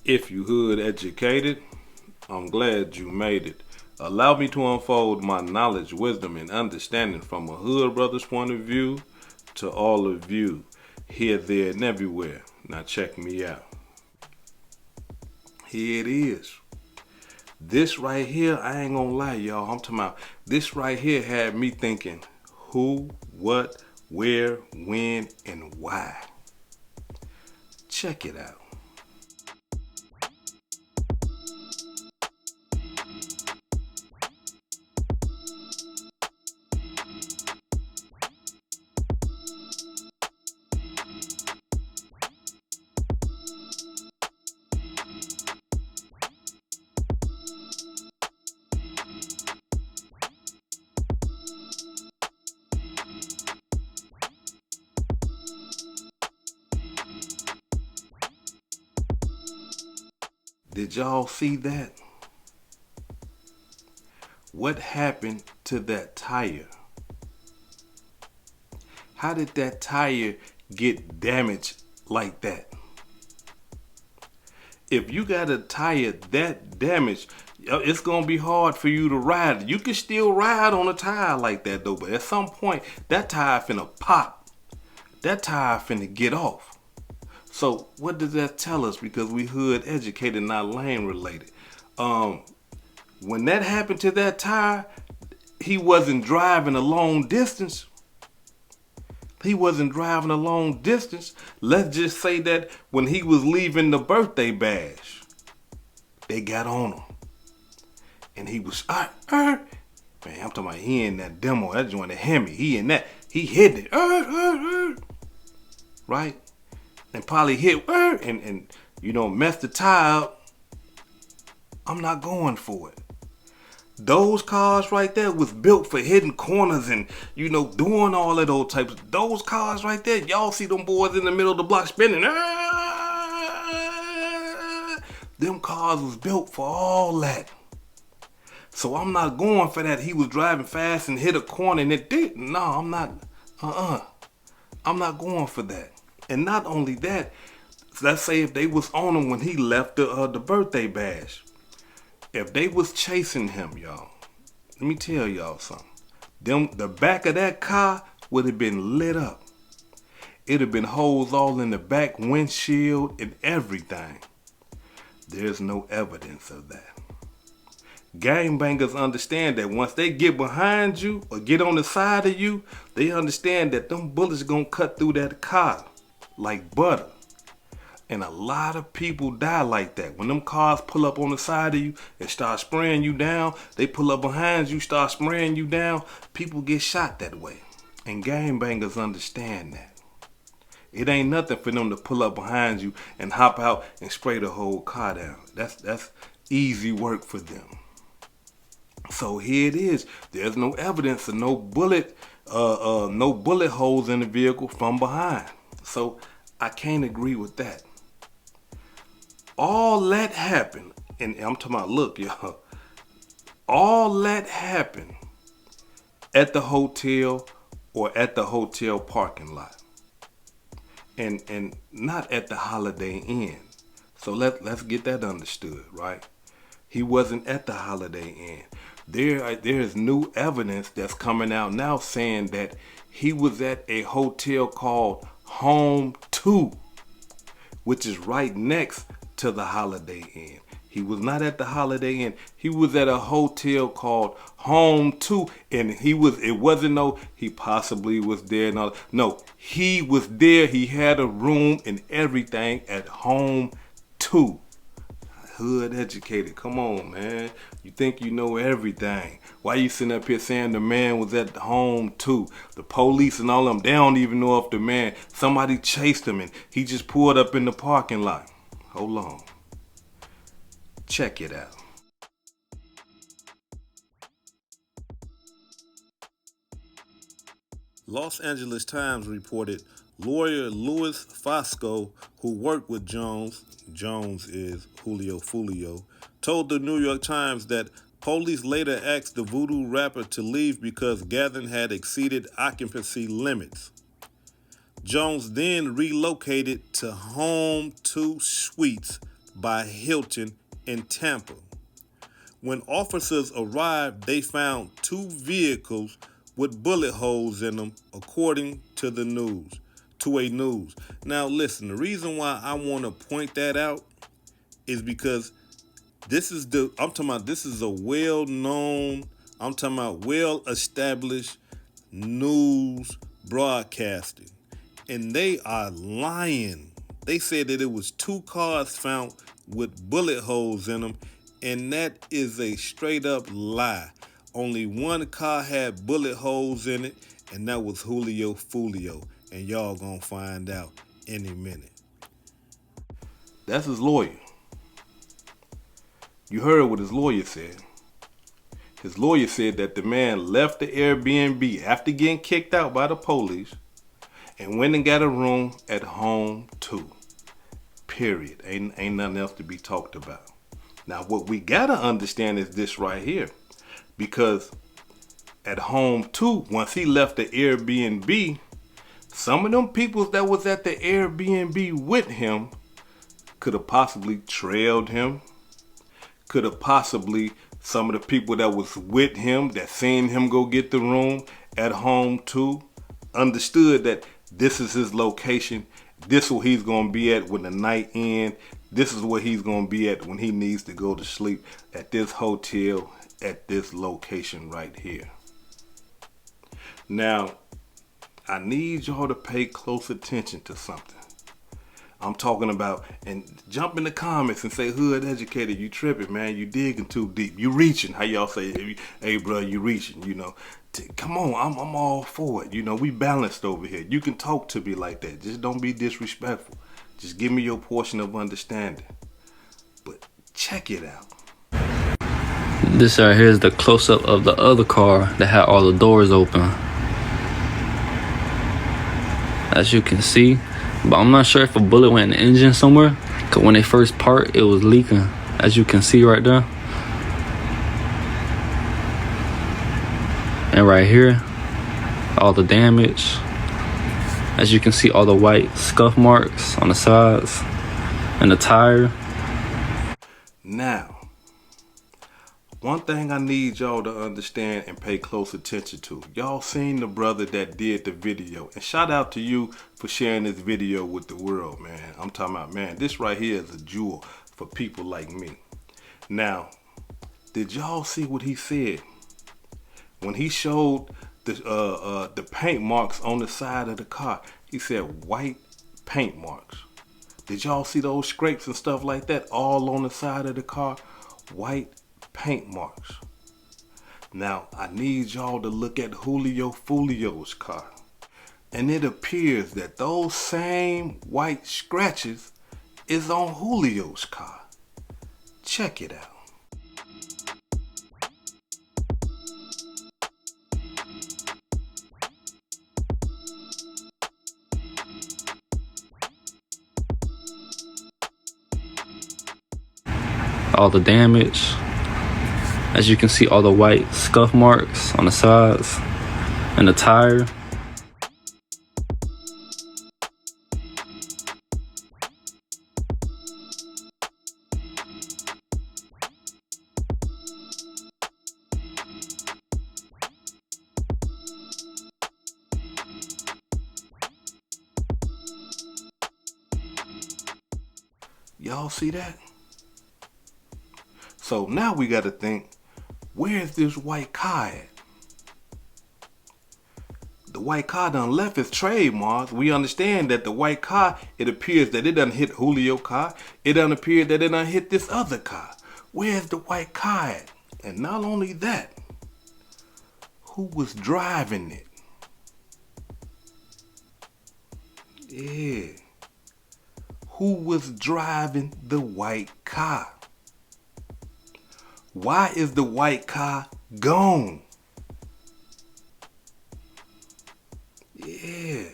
If you hood educated, I'm glad you made it. Allow me to unfold my knowledge, wisdom, and understanding from a hood brother's point of view to all of you, here, there, and everywhere. Now check me out. Here it is. This right here, I ain't gonna lie, y'all. I'm talking about this right here had me thinking who, what, where, when, and why. Check it out. Did y'all see that? What happened to that tire? How did that tire get damaged like that? If you got a tire that damaged, it's gonna be hard for you to ride. You can still ride on a tire like that though, but at some point that tire finna pop. That tire finna get off. So what does that tell us? Because we hood educated, not lane related. Um, when that happened to that tire, he wasn't driving a long distance. He wasn't driving a long distance. Let's just say that when he was leaving the birthday bash, they got on him. And he was, man, I'm talking about he in that demo, that joint, the Hemi. He in that, he hit it, right? And probably hit, and messed the tire up. I'm not going for it. Those cars right there was built for hitting corners and, doing all of those types. Those cars right there, y'all see them boys in the middle of the block spinning. Them cars was built for all that. So I'm not going for that. He was driving fast and hit a corner and it did. No, I'm not. I'm not going for that. And not only that, let's say if they was on him when he left the birthday bash. If they was chasing him, y'all, let me tell y'all something. The back of that car would have been lit up. It'd have been holes all in the back windshield and everything. There's no evidence of that. Gangbangers understand that once they get behind you or get on the side of you, they understand that them bullets gonna cut through that car like butter. And a lot of people die like that. When them cars pull up on the side of you and start spraying you down, they pull up behind you, start spraying you down, people get shot that way. And gangbangers understand that. It ain't nothing for them to pull up behind you and hop out and spray the whole car down. That's easy work for them. So here it is. There's no evidence of no bullet holes in the vehicle from behind. So I can't agree with that. All that happened, and I'm talking about, look, y'all, all that happened at the hotel or at the hotel parking lot. And not at the Holiday Inn. So let's get that understood, right? He wasn't at the Holiday Inn. There's new evidence that's coming out now saying that he was at a hotel called Home 2, which is right next to the Holiday Inn. He was not at the Holiday Inn. He was at a hotel called Home 2, and it wasn't no, he possibly was there. No, he was there. He had a room and everything at Home 2. Hood educated. Come on, man. You think you know everything. Why you sitting up here saying the man was at the Home 2? The police and all them, they don't even know if the man, somebody chased him and he just pulled up in the parking lot. Hold on. Check it out. Los Angeles Times reported lawyer Louis Fosco, who worked with Jones is Julio Foolio, told the New York Times that police later asked the voodoo rapper to leave because gathering had exceeded occupancy limits. Jones then relocated to Home 2 Suites by Hilton in Tampa. When officers arrived, they found 2 vehicles with bullet holes in them, according to the news. Now listen, the reason why I want to point that out is because this is a well-known, well-established news broadcasting, and they are lying. They said that it was 2 cars found with bullet holes in them, and that is a straight up lie. Only 1 car had bullet holes in it, and that was Julio Foolio, and y'all gonna find out any minute. That's his lawyer. You heard what his lawyer said. His lawyer said that the man left the Airbnb after getting kicked out by the police and went and got a room at home too. Period. Ain't nothing else to be talked about. Now what we gotta understand is this right here. Because at home too, once he left the Airbnb, some of them people that was at the Airbnb with him could have possibly trailed him. Could have possibly, some of the people that was with him, that seen him go get the room at home too, understood that this is his location. This is where he's going to be at when the night ends. This is where he's going to be at when he needs to go to sleep, at this hotel, at this location right here. Now, I need y'all to pay close attention to something. I'm talking about, and jump in the comments and say, hood educated, you tripping, man. You digging too deep. You reaching, how y'all say, hey, bro, you reaching, you know. Come on, I'm all for it. You know, we balanced over here. You can talk to me like that. Just don't be disrespectful. Just give me your portion of understanding. But check it out. This right here is the close-up of the other car that had all the doors open. As you can see, but I'm not sure if a bullet went in the engine somewhere, because when they first parked, it was leaking, as you can see right there. And right here, all the damage. As you can see, all the white scuff marks on the sides and the tire. Now, one thing I need y'all to understand and pay close attention to. Y'all seen the brother that did the video. And shout out to you for sharing this video with the world, man. I'm talking about, man, this right here is a jewel for people like me. Now, did y'all see what he said? When he showed the paint marks on the side of the car, he said white paint marks. Did y'all see those scrapes and stuff like that all on the side of the car? White paint marks. Now, I need y'all to look at Julio Foolio's car. And it appears that those same white scratches is on Julio's car. Check it out. All the damage. As you can see, all the white scuff marks on the sides and the tire. Y'all see that? So now we got to think, where's this white car at? The white car done left its trademarks. We understand that the white car, it appears that it done hit Julio's car. It done appear that it done hit this other car. Where's the white car at? And not only that, who was driving it? Yeah. Who was driving the white car? Why is the white car gone? Yeah.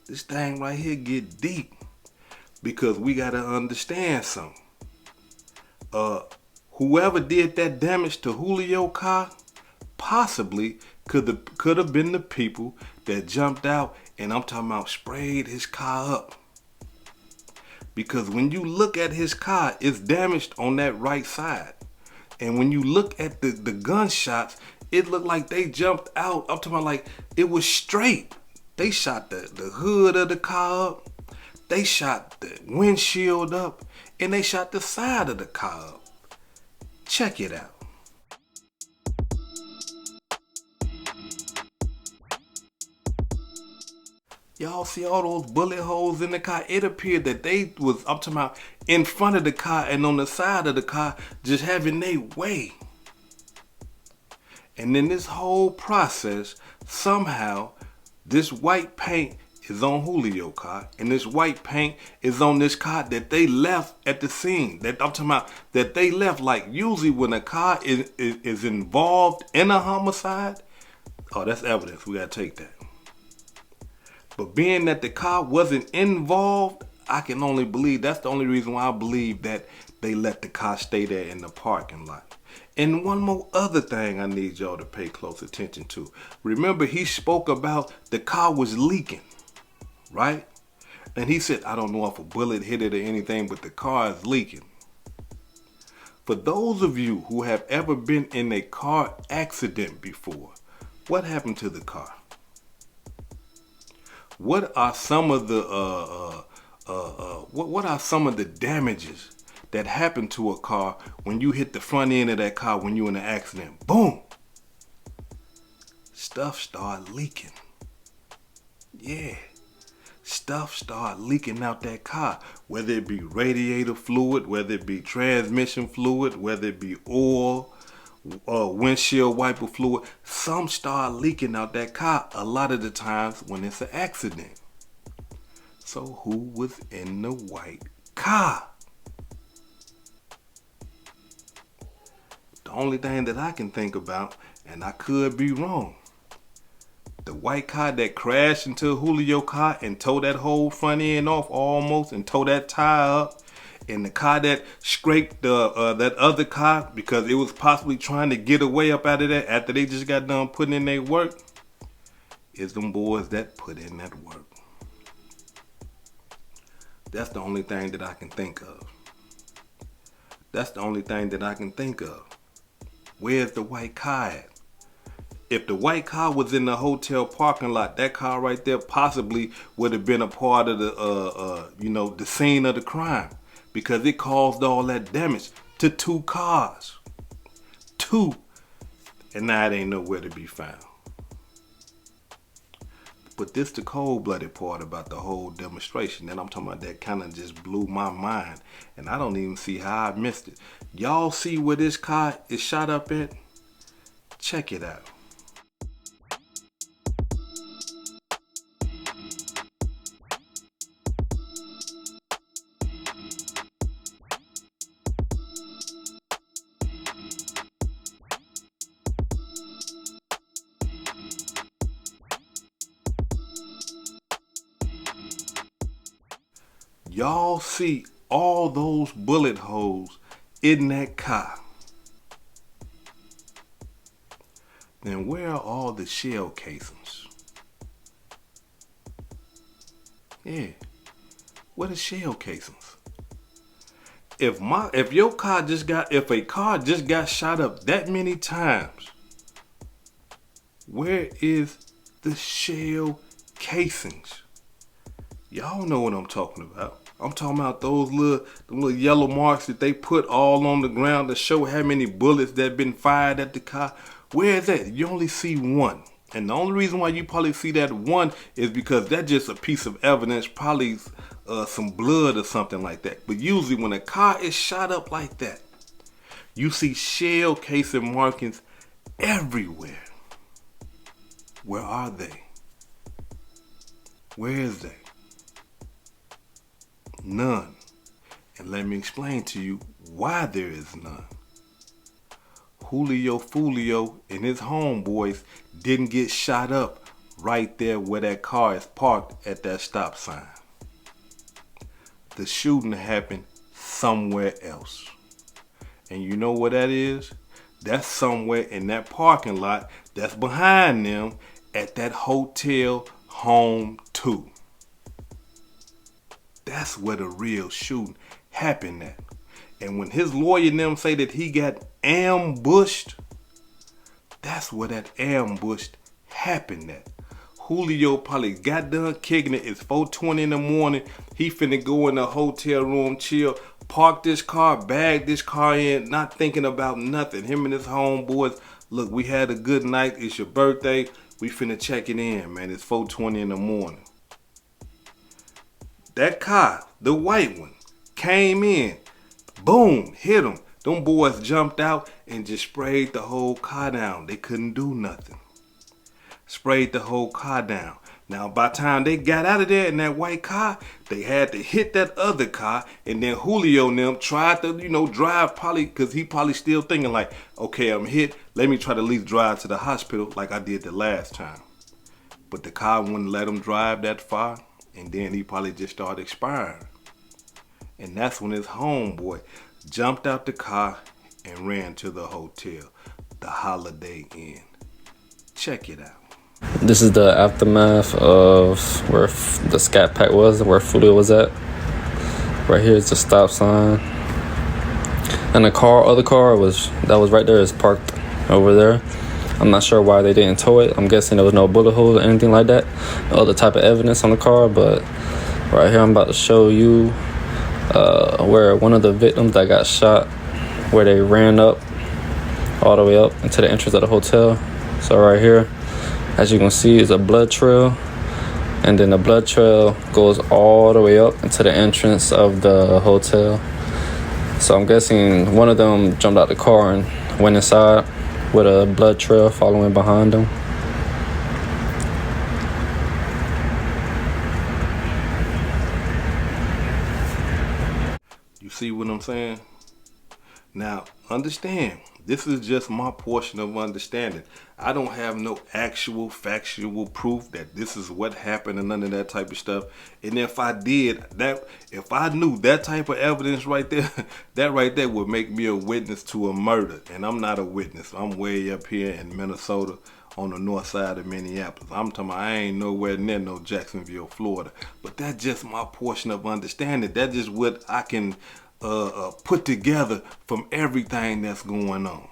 This thing right here get deep. Because we gotta understand something. Whoever did that damage to Julio's car possibly could have been the people that jumped out and I'm talking about sprayed his car up. Because when you look at his car, it's damaged on that right side. And when you look at the gunshots, it looked like they jumped out. I'm talking about like it was straight. They shot the hood of the car up. They shot the windshield up. And they shot the side of the car up. Check it out. Y'all see all those bullet holes in the car? It appeared that they was, I'm talking about, in front of the car and on the side of the car, just having their way. And in this whole process, somehow, this white paint is on Julio's car, and this white paint is on this car that they left at the scene. That I'm talking about, that they left. Like usually when a car is involved in a homicide, oh, that's evidence. We gotta take that. But being that the car wasn't involved, I can only believe, that's the only reason why I believe that they let the car stay there in the parking lot. And one more other thing I need y'all to pay close attention to. Remember, he spoke about the car was leaking, right? And he said, I don't know if a bullet hit it or anything, but the car is leaking. For those of you who have ever been in a car accident before, what happened to the car? What are some of the what are some of the damages that happen to a car when you hit the front end of that car when you're in an accident? Boom! Stuff start leaking. Yeah. Stuff start leaking out that car, whether it be radiator fluid, whether it be transmission fluid, whether it be oil, windshield wiper fluid. Some start leaking out that car a lot of the times when it's an accident. So who was in the white car? The only thing that I can think about, and I could be wrong, the white car that crashed into Julio's car and tore that whole front end off almost and tore that tire up, and the car that scraped that other car because it was possibly trying to get away up out of that after they just got done putting in their work, is them boys that put in that work. That's the only thing that I can think of. That's the only thing that I can think of. Where's the white car at? If the white car was in the hotel parking lot, that car right there possibly would have been a part of the the scene of the crime, because it caused all that damage to two cars. Two. And now it ain't nowhere to be found. But this the cold-blooded part about the whole demonstration that I'm talking about that kind of just blew my mind. And I don't even see how I missed it. Y'all see where this car is shot up at? Check it out. Y'all see all those bullet holes in that car. Then where are all the shell casings? Yeah, where the shell casings? If a car just got shot up that many times, where is the shell casings? Y'all know what I'm talking about. I'm talking about those little yellow marks that they put all on the ground to show how many bullets that been fired at the car. Where is that? You only see one. And the only reason why you probably see that one is because that's just a piece of evidence, probably some blood or something like that. But usually when a car is shot up like that, you see shell casing markings everywhere. Where are they? Where is they? None. And let me explain to you why there is none. Julio Foolio and his homeboys didn't get shot up right there where that car is parked at that stop sign. The shooting happened somewhere else. And you know where that is? That's somewhere in that parking lot that's behind them at that hotel Home 2. that's where the real shooting happened at. And when his lawyer and them say that he got ambushed, that's where that ambushed happened at. Julio probably got done kicking it. It's 4:20 in the morning. He finna go in the hotel room, chill, park this car, bag this car in, not thinking about nothing. Him and his homeboys, look, we had a good night. It's your birthday. We finna check it in, man. It's 4:20 in the morning. That car, the white one, came in. Boom, hit him. Them boys jumped out and just sprayed the whole car down. They couldn't do nothing. Sprayed the whole car down. Now, by the time they got out of there in that white car, they had to hit that other car. And then Julio and them tried to, drive probably, because he probably still thinking like, okay, I'm hit. Let me try to at least drive to the hospital like I did the last time. But the car wouldn't let him drive that far. And then he probably just started expiring. And that's when his homeboy jumped out the car and ran to the hotel, the Holiday Inn. Check it out. This is the aftermath of where the Scat Pack was, where Foolio was at. Right here is the stop sign. And the other car that was right there is parked over there. I'm not sure why they didn't tow it. I'm guessing there was no bullet hole or anything like that. No other type of evidence on the car, but right here I'm about to show you where one of the victims that got shot, where they ran up all the way up into the entrance of the hotel. So right here, as you can see, is a blood trail, and then the blood trail goes all the way up into the entrance of the hotel. So I'm guessing one of them jumped out the car and went inside with a blood trail following behind them. You see what I'm saying? Now, understand, this is just my portion of understanding. I don't have no actual factual proof that this is what happened and none of that type of stuff. And if I did, if I knew that type of evidence right there, that right there would make me a witness to a murder. And I'm not a witness. I'm way up here in Minnesota on the north side of Minneapolis. I'm talking about I ain't nowhere near no Jacksonville, Florida. But that's just my portion of understanding. That's just what I can put together from everything that's going on.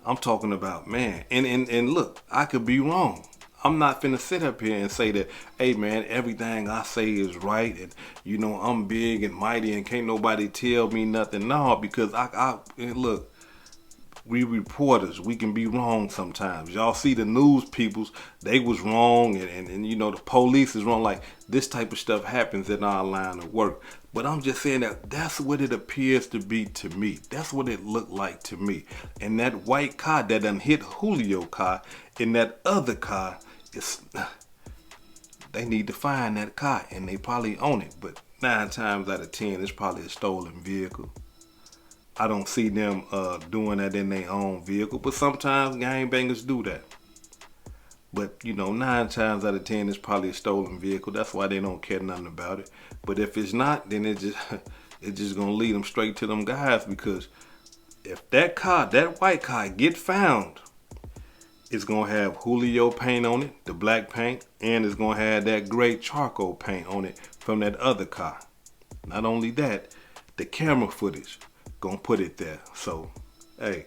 I'm talking about, man, and look, I could be wrong. I'm not finna sit up here and say that, hey man, everything I say is right, and I'm big and mighty and can't nobody tell me nothing. No, because and look, we reporters, we can be wrong sometimes. Y'all see the news peoples, they was wrong, and the police is wrong. Like, this type of stuff happens in our line of work. But I'm just saying that's what it appears to be to me. That's what it looked like to me. And that white car that done hit Julio car, and that other car, they need to find that car, and they probably own it. But 9 times out of 10, it's probably a stolen vehicle. I don't see them doing that in their own vehicle, but sometimes gangbangers do that. But 9 times out of 10, it's probably a stolen vehicle. That's why they don't care nothing about it. But if it's not, then it's just gonna lead them straight to them guys, because if that white car get found, it's gonna have Julio paint on it, the black paint, and it's gonna have that gray charcoal paint on it from that other car. Not only that, the camera footage gonna put it there. So, hey,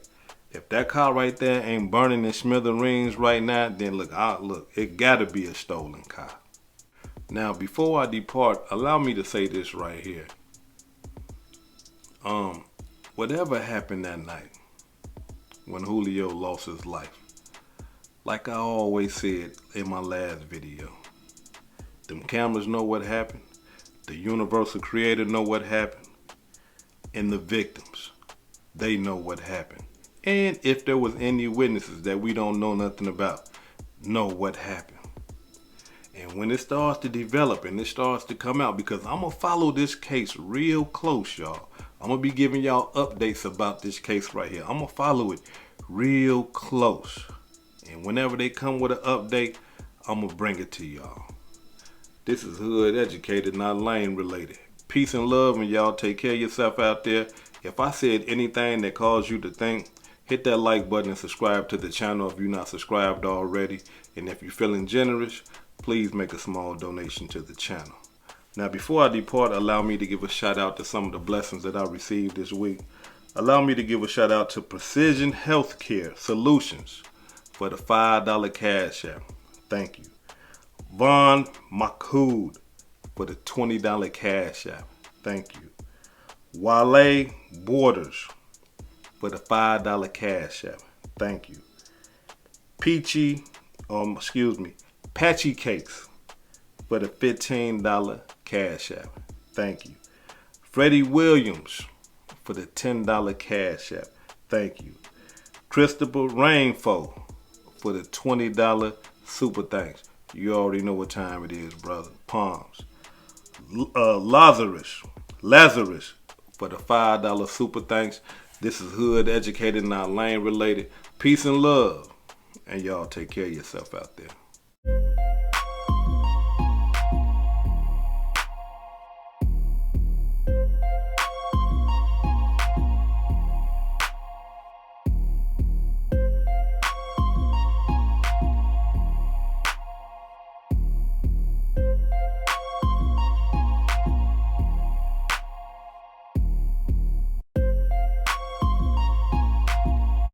if that car right there ain't burning in smithereens right now, then look, it gotta be a stolen car. Now, before I depart, allow me to say this right here. Whatever happened that night when Julio lost his life, like I always said in my last video, them cameras know what happened, the universal creator know what happened, and the victims, they know what happened. And if there was any witnesses that we don't know nothing about, know what happened. And when it starts to develop and it starts to come out, because I'm going to follow this case real close, y'all. I'm going to be giving y'all updates about this case right here. I'm going to follow it real close. And whenever they come with an update, I'm going to bring it to y'all. This is Hood Educated, not Lane Related. Peace and love, and y'all take care of yourself out there. If I said anything that caused you to think, hit that like button and subscribe to the channel if you're not subscribed already. And if you're feeling generous, please make a small donation to the channel. Now, before I depart, allow me to give a shout out to some of the blessings that I received this week. Allow me to give a shout out to Precision Healthcare Solutions for the $5 cash app. Thank you. Von Makud for the $20 cash app. Thank you. Wale Borders for the $5 cash app. Thank you. Patchy Cakes for the $15 cash app. Thank you. Freddie Williams for the $10 cash app. Thank you. Christopher Rainfo for the $20 super thanks. You already know what time it is, brother. Palms. Lazarus for the $5 super thanks. This is hood educated, not lane related. Peace and love. And y'all take care of yourself out there.